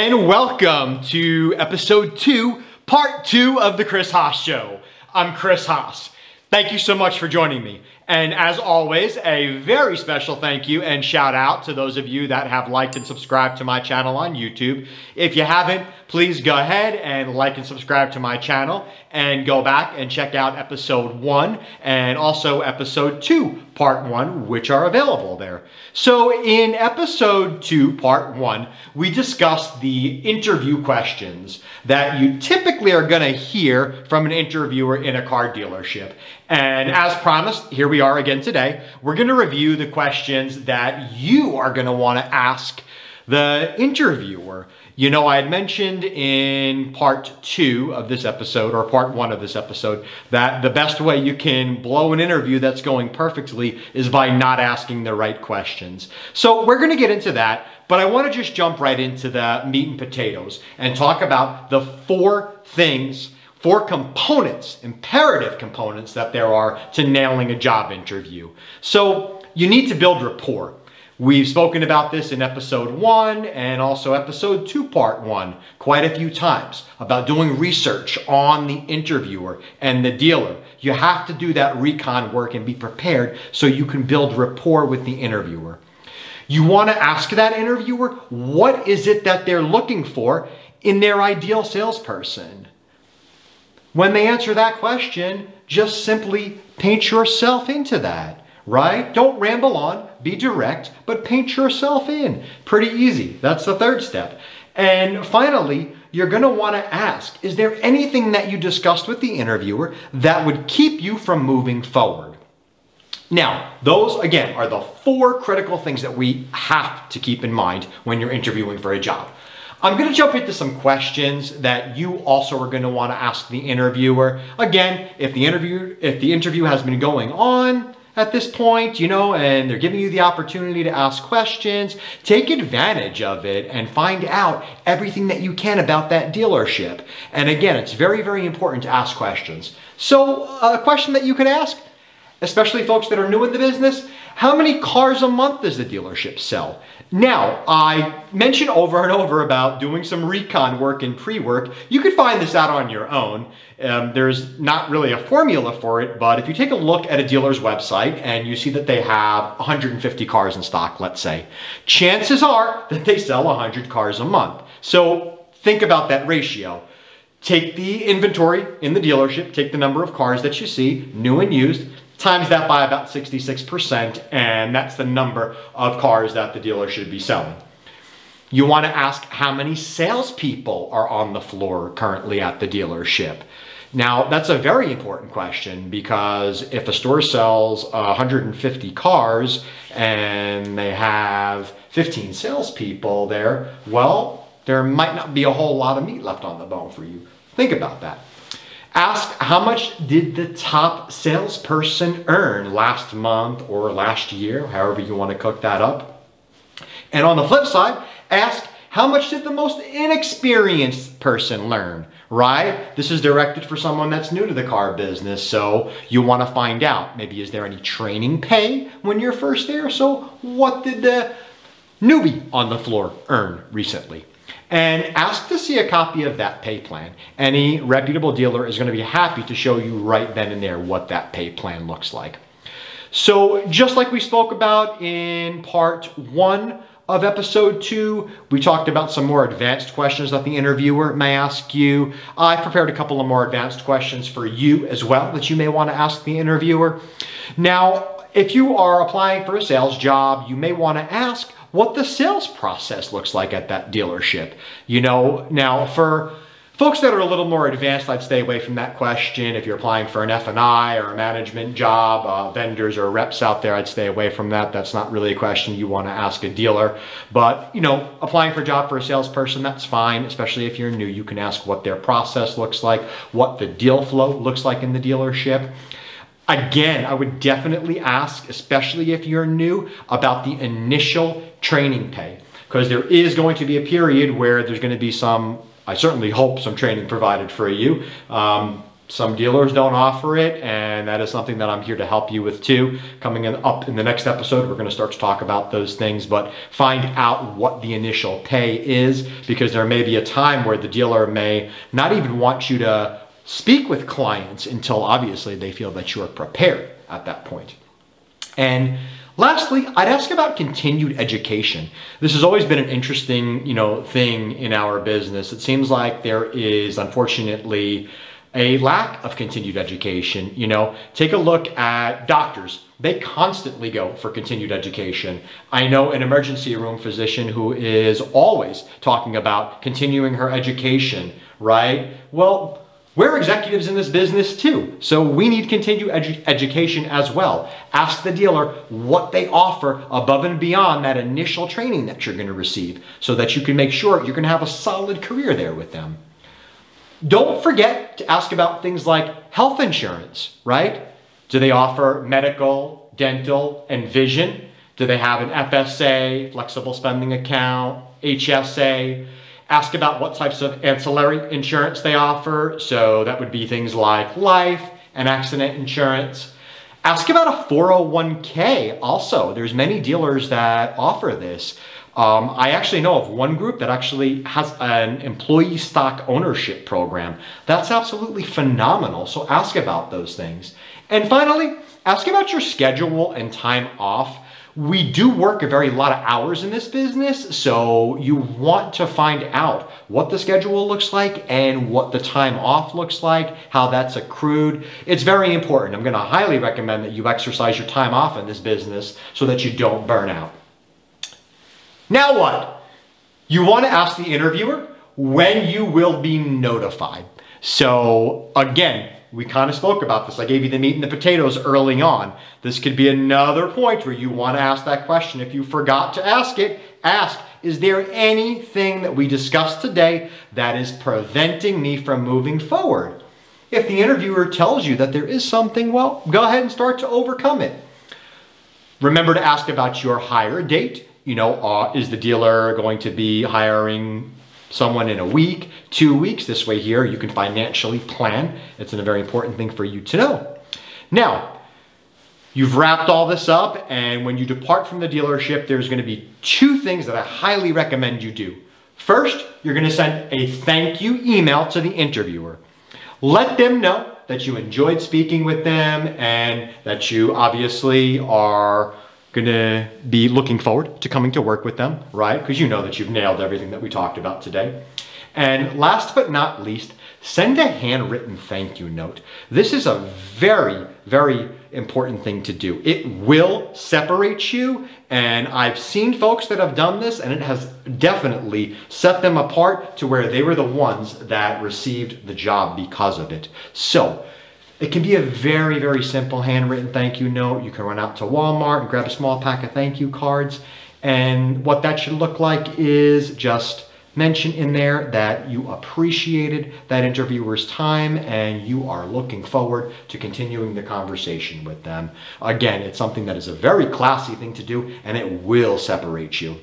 And welcome to episode 2, part 2 of the Chris Haas Show. I'm Chris Haas. Thank you so much for joining me. And as always, a very special thank you and shout out to those of you that have liked and subscribed to my channel on YouTube. If you haven't, please go ahead and like and subscribe to my channel and go back and check out episode 1 and also episode 2, part 1, which are available there. So in episode 2, part 1, we discussed the interview questions that you typically are going to hear from an interviewer in a car dealership. And as promised, here we are again today. We're going to review the questions that you are going to want to ask the interviewer. You know, I had mentioned in part 2 of this episode, or part 1 of this episode, that the best way you can blow an interview that's going perfectly is by not asking the right questions. So we're going to get into that, but I want to just jump right into the meat and potatoes and talk about the 4 components, imperative components that there are to nailing a job interview. So you need to build rapport. We've spoken about this in episode 1 and also episode 2, part 1, quite a few times about doing research on the interviewer and the dealer. You have to do that recon work and be prepared so you can build rapport with the interviewer. You want to ask that interviewer, what is it that they're looking for in their ideal salesperson? When they answer that question, just simply paint yourself into that, right? Don't ramble on, be direct, but paint yourself in. Pretty easy. That's the 3rd step. And finally, you're going to want to ask, is there anything that you discussed with the interviewer that would keep you from moving forward? Now, those, again, are the 4 critical things that we have to keep in mind when you're interviewing for a job. I'm going to jump into some questions that you also are going to want to ask the interviewer. Again, if the interview has been going on at this point, you know, and they're giving you the opportunity to ask questions, take advantage of it and find out everything that you can about that dealership. And again, it's very, very important to ask questions. So a question that you could ask, especially folks that are new in the business, how many cars a month does the dealership sell? Now, I mentioned over and over about doing some recon work and pre-work. You could find this out on your own. There's not really a formula for it, but if you take a look at a dealer's website and you see that they have 150 cars in stock, let's say, chances are that they sell 100 cars a month. So think about that ratio. Take the inventory in the dealership, take the number of cars that you see, new and used, times that by about 66%, and that's the number of cars that the dealer should be selling. You want to ask how many salespeople are on the floor currently at the dealership. Now, that's a very important question because if a store sells 150 cars and they have 15 salespeople there, well, there might not be a whole lot of meat left on the bone for you. Think about that. Ask how much did the top salesperson earn last month or last year, however you want to cook that up. And on the flip side, ask how much did the most inexperienced person learn, right? This is directed for someone that's new to the car business, so you want to find out, maybe is there any training pay when you're first there? So what did the newbie on the floor earn recently? And ask to see a copy of that pay plan. Any reputable dealer is going to be happy to show you right then and there what that pay plan looks like. So just like we spoke about in part 1 of episode 2, we talked about some more advanced questions that the interviewer may ask you. I've prepared a couple of more advanced questions for you as well that you may want to ask the interviewer. Now, if you are applying for a sales job, you may want to ask what the sales process looks like at that dealership. You know, now for folks that are a little more advanced, I'd stay away from that question. If you're applying for an F&I or a management job, vendors or reps out there, I'd stay away from that. That's not really a question you want to ask a dealer. But, you know, applying for a job for a salesperson, that's fine. Especially if you're new, you can ask what their process looks like, what the deal flow looks like in the dealership. Again, I would definitely ask, especially if you're new, about the initial training pay, because there is going to be a period where there's going to be some, I certainly hope, some training provided for you. Some dealers don't offer it, and that is something that I'm here to help you with too. Coming up in the next episode, we're going to start to talk about those things, but find out what the initial pay is, because there may be a time where the dealer may not even want you to speak with clients until obviously they feel that you are prepared at that point. And lastly, I'd ask about continued education. This has always been an interesting, thing in our business. It seems like there is, unfortunately, a lack of continued education. Take a look at doctors. They constantly go for continued education. I know an emergency room physician who is always talking about continuing her education, right? Well, we're executives in this business too, so we need continued education as well. Ask the dealer what they offer above and beyond that initial training that you're going to receive, so that you can make sure you're going to have a solid career there with them. Don't forget to ask about things like health insurance, right? Do they offer medical, dental, and vision? Do they have an FSA, flexible spending account, HSA? Ask about what types of ancillary insurance they offer. So that would be things like life and accident insurance. Ask about a 401k also. There's many dealers that offer this. I actually know of one group that actually has an employee stock ownership program. That's absolutely phenomenal. So ask about those things. And finally, ask about your schedule and time off. We do work a very lot of hours in this business, so you want to find out what the schedule looks like and what the time off looks like, how that's accrued. It's very important. I'm going to highly recommend that you exercise your time off in this business so that you don't burn out. Now what? You want to ask the interviewer when you will be notified. So again, we kind of spoke about this. I gave you the meat and the potatoes early on. This could be another point where you want to ask that question. If you forgot to ask it, ask, is there anything that we discussed today that is preventing me from moving forward? If the interviewer tells you that there is something, well, go ahead and start to overcome it. Remember to ask about your hire date. Is the dealer going to be hiring someone in a week, 2 weeks? This way here, you can financially plan. It's a very important thing for you to know. Now, you've wrapped all this up, and when you depart from the dealership, there's going to be 2 things that I highly recommend you do. First, you're going to send a thank you email to the interviewer. Let them know that you enjoyed speaking with them and that you obviously are going to be looking forward to coming to work with them, right? Because you know that you've nailed everything that we talked about today. And last but not least, send a handwritten thank you note. This is a very, very important thing to do. It will separate you, and I've seen folks that have done this, and it has definitely set them apart to where they were the ones that received the job because of it. So it can be a very, very simple handwritten thank you note. You can run out to Walmart and grab a small pack of thank you cards. And what that should look like is just mention in there that you appreciated that interviewer's time and you are looking forward to continuing the conversation with them. Again, it's something that is a very classy thing to do, and it will separate you.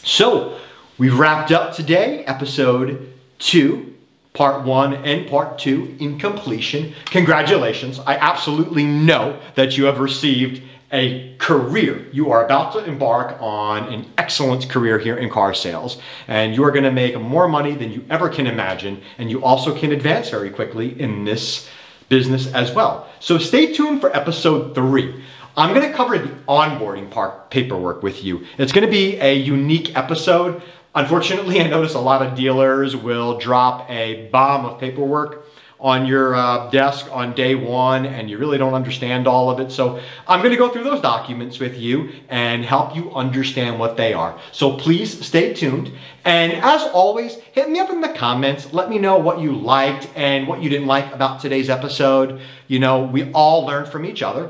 So we've wrapped up today, episode 2. Part 1 and Part 2 in completion. Congratulations. I absolutely know that you have received a career. You are about to embark on an excellent career here in car sales, and you are going to make more money than you ever can imagine, and you also can advance very quickly in this business as well. So stay tuned for episode 3. I'm going to cover the onboarding part paperwork with you. It's going to be a unique episode. Unfortunately, I notice a lot of dealers will drop a bomb of paperwork on your desk on day 1, and you really don't understand all of it. So I'm going to go through those documents with you and help you understand what they are. So please stay tuned. And as always, hit me up in the comments. Let me know what you liked and what you didn't like about today's episode. We all learn from each other.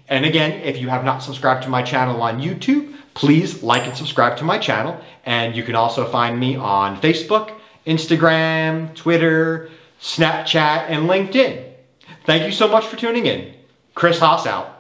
And again, if you have not subscribed to my channel on YouTube, please like and subscribe to my channel. And you can also find me on Facebook, Instagram, Twitter, Snapchat, and LinkedIn. Thank you so much for tuning in. Chris Haas out.